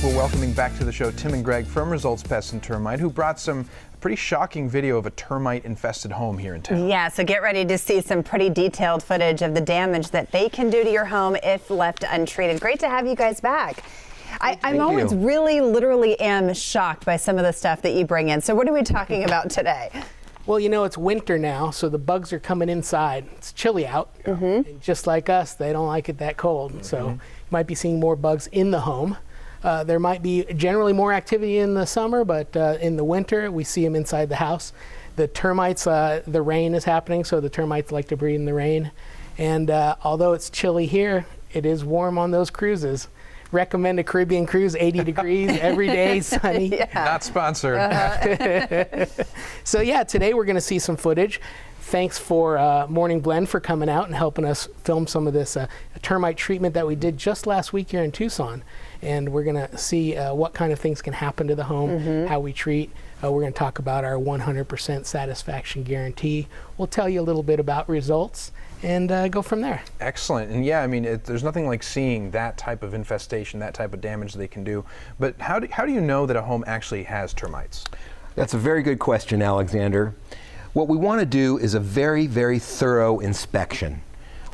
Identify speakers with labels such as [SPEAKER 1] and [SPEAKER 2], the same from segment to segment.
[SPEAKER 1] We're welcoming back to the show Tim and Greg from Results Pest and Termite, who brought some pretty shocking video of a termite-infested home here in town.
[SPEAKER 2] Yeah, so get ready to see some pretty detailed footage of the damage that they can do to your home if left untreated. Great to have you guys back. I always really literally am shocked by some of the stuff that you bring in. So what are we talking about today?
[SPEAKER 3] Well, you know, it's winter now, so the bugs are coming inside. It's chilly out. And just like us, they don't like it that cold. So you might be seeing more bugs in the home. There might be generally more activity in the summer, but in the winter, we see them inside the house. The termites, the rain is happening, so the termites like to breed in the rain. And although it's chilly here, it is warm on those cruises. Recommend a Caribbean cruise, 80 degrees every day, sunny.
[SPEAKER 1] Yeah. Not sponsored.
[SPEAKER 3] So yeah, today we're going to see some footage. Thanks for Morning Blend for coming out and helping us film some of this termite treatment that we did just last week here in Tucson. And we're going to see what kind of things can happen to the home, how we treat. We're going to talk about our 100% satisfaction guarantee. We'll tell you a little bit about results and go from there.
[SPEAKER 1] Excellent. And yeah, I mean, there's nothing like seeing that type of infestation, that type of damage they can do. But how do you know that a home actually has termites?
[SPEAKER 4] That's a very good question, Alexander. What we want to do is a very, very thorough inspection.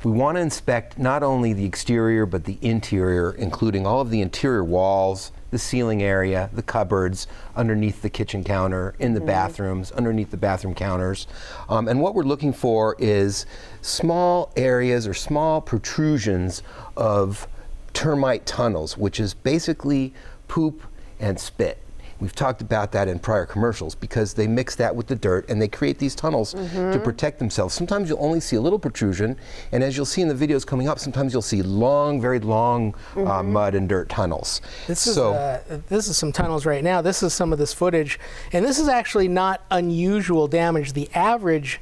[SPEAKER 4] We want to inspect not only the exterior, but the interior, including all of the interior walls, the ceiling area, the cupboards, underneath the kitchen counter, in the bathrooms, underneath the bathroom counters. And what we're looking for is small areas or small protrusions of termite tunnels, which is basically poop and spit. We've talked about that in prior commercials because they mix that with the dirt and they create these tunnels to protect themselves. Sometimes you'll only see a little protrusion, and as you'll see in the videos coming up, sometimes you'll see long, very long mud and dirt tunnels.
[SPEAKER 3] This is some tunnels right now. This is some of this footage, and this is actually not unusual damage. The average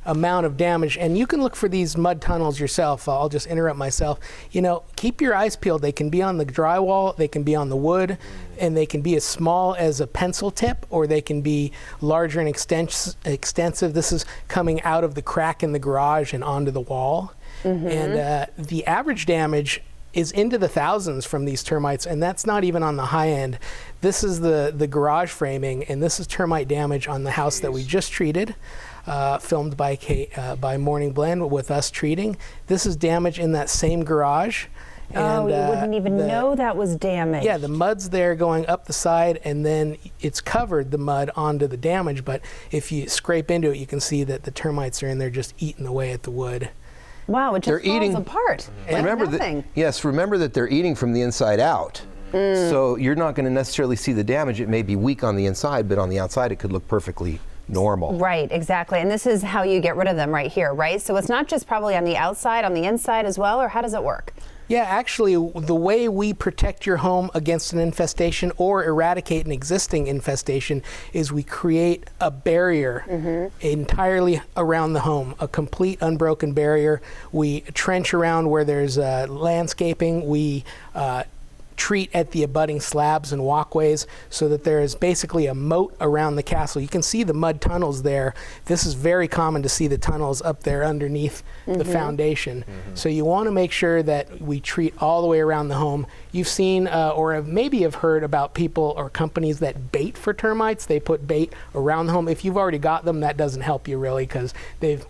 [SPEAKER 3] amount of damage, and you can look for these mud tunnels yourself. I'll just interrupt myself. You know, keep your eyes peeled. They can be on the drywall, they can be on the wood, and they can be as small as a pencil tip, or they can be larger and extensive. This is coming out of the crack in the garage and onto the wall. And the average damage is into the thousands from these termites, and that's not even on the high end. This is the garage framing, and this is termite damage on the house that we just treated. Filmed by Morning Blend with us treating. This is damage in that same garage.
[SPEAKER 2] Oh,
[SPEAKER 3] and,
[SPEAKER 2] you wouldn't even know that was damaged.
[SPEAKER 3] Yeah, the mud's there going up the side, and then it's covered the mud onto the damage, but if you scrape into it, you can see that the termites are in there just eating away at the wood.
[SPEAKER 2] Wow, it just falls apart. Like
[SPEAKER 4] remember
[SPEAKER 2] nothing.
[SPEAKER 4] Remember that they're eating from the inside out. So you're not going to necessarily see the damage. It may be weak on the inside, but on the outside it could look perfectly normal.
[SPEAKER 2] Right, exactly. And this is how you get rid of them right here, right? So it's not just probably on the outside, on the inside as well, or how does it work?
[SPEAKER 3] Yeah, actually, the way we protect your home against an infestation or eradicate an existing infestation is we create a barrier entirely around the home, a complete unbroken barrier. We trench around where there's landscaping. We treat at the abutting slabs and walkways so that there is basically a moat around the castle. You can see the mud tunnels there. This is very common to see the tunnels up there underneath the foundation. So you want to make sure that we treat all the way around the home. You've seen or maybe have heard about people or companies that bait for termites. They put bait around the home. If you've already got them, that doesn't help you really, because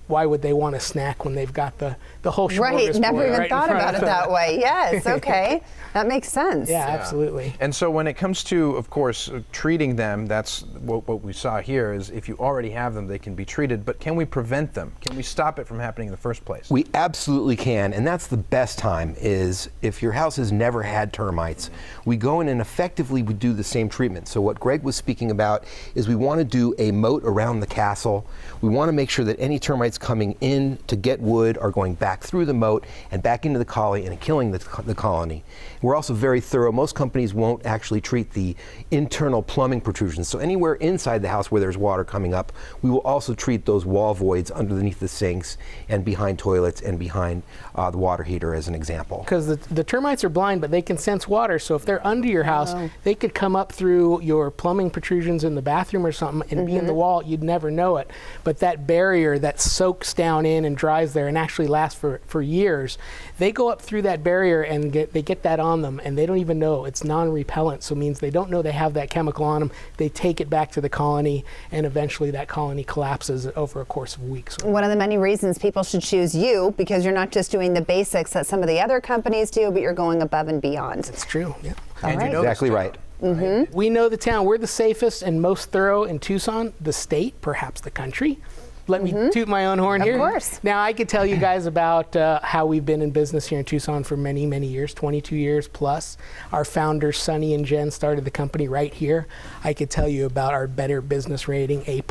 [SPEAKER 3] why would they want a snack when they've got the whole smorgasbord?
[SPEAKER 2] Right, never even
[SPEAKER 3] right
[SPEAKER 2] thought about it that way. Yes, okay. That makes sense.
[SPEAKER 3] Yeah, absolutely.
[SPEAKER 1] And so when it comes to, of course, treating them, that's what we saw here is if you already have them, they can be treated, but can we prevent them? Can we stop it from happening in the first place?
[SPEAKER 4] We absolutely can, and that's the best time is if your house has never had termites, we go in and effectively we do the same treatment. So what Greg was speaking about is we want to do a moat around the castle. We want to make sure that any termites coming in to get wood are going back through the moat and back into the colony and killing the colony. We're also very thorough. Most companies won't actually treat the internal plumbing protrusions. So anywhere inside the house where there's water coming up, we will also treat those wall voids underneath the sinks and behind toilets and behind the water heater as an example.
[SPEAKER 3] Because the termites are blind, but they can sense water. So if they're under your house, they could come up through your plumbing protrusions in the bathroom or something and be in the wall. You'd never know it. But that barrier that soaks down in and dries there and actually lasts for years, they go up through that barrier and they get that on them, and they don't even know. It's non-repellent, so it means they don't know they have that chemical on them. They take it back to the colony, and eventually that colony collapses over a course of weeks.
[SPEAKER 2] One of the many reasons people should choose you, because you're not just doing the basics that some of the other companies do, but you're going above and beyond.
[SPEAKER 3] It's true, yeah.
[SPEAKER 1] And you know
[SPEAKER 4] Exactly right.
[SPEAKER 3] We know the town. We're the safest and most thorough in Tucson, the state, perhaps the country. Let me toot my own horn here.
[SPEAKER 2] Of course.
[SPEAKER 3] Now, I could tell you guys about how we've been in business here in Tucson for many, many years, 22 years plus. Our founders, Sonny and Jen, started the company right here. I could tell you about our Better Business rating, A+.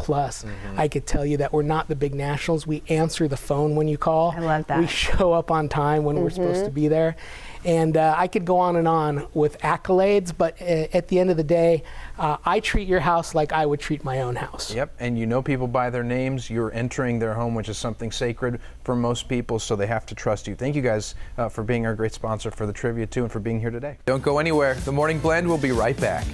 [SPEAKER 3] I could tell you that we're not the big nationals. We answer the phone when you call.
[SPEAKER 2] I love that.
[SPEAKER 3] We show up on time when we're supposed to be there. And I could go on with accolades, but at the end of the day, I treat your house like I would treat my own house.
[SPEAKER 1] Yep, and you know people by their names. You're entering their home, which is something sacred for most people, so they have to trust you. Thank you guys for being our great sponsor for the trivia, too, and for being here today. Don't go anywhere. The Morning Blend will be right back.